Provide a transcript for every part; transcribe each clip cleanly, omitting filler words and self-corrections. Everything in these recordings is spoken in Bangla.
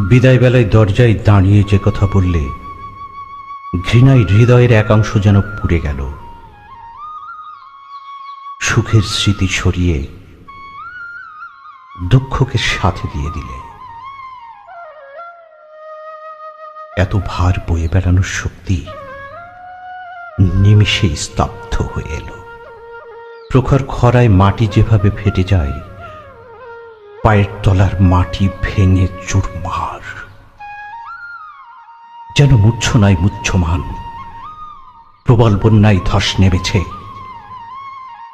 বিদায়বেলায় দরজায় দাঁড়িয়ে যে কথা বললে, ঘৃণায় হৃদয়ের একাংশ যেন পুড়ে গেল। সুখের স্মৃতি সরিয়ে দুঃখকে সাথে দিয়ে দিলে। এত ভার বয়ে বেড়ানোর শক্তি নিমিষেই স্তব্ধ হয়ে এলো। প্রখর খরায় মাটি যেভাবে ফেটে যায়, পায়ের তলার মাটি ভেঙে চুরমার। যেন মূর্ছনায় মুহ্যমান প্রবল বন্যায় ধস নেমেছে,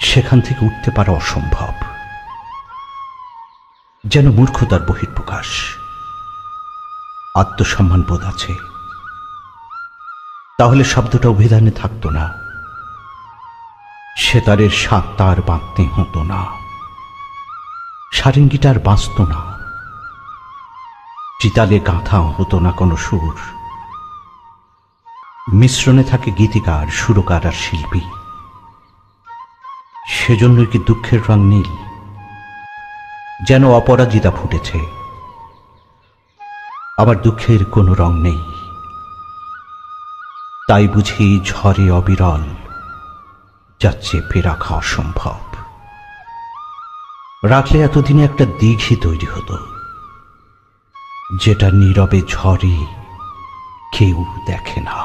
সেখান থেকে উঠতে পারা অসম্ভব। যেন মূর্খতার বহিঃপ্রকাশ। আত্মসম্মান বোধ আছে, তাহলে শব্দটা অভিধানে থাকতো না। সেতারের সাত তার বাঁধতে হতো না, সারেঙ্গিটার বাঁচত না, চিতালে গাঁথা হতো না কোনো সুর। মিশ্রণে থাকে গীতিকার, সুরকার আর শিল্পী। সেজন্যই কি দুঃখের রং নীল? যেন অপরাজিতা ফুটেছে। আমার দুঃখের কোনো রং নেই, তাই বুঝি ঝড়ে অবিরল যা চেপে রাখা অসম্ভব। রাখলে এতদিনে একটা দিঘি তৈরি হতো, যেটা নীরবে ঝড়ে কেউ দেখে না।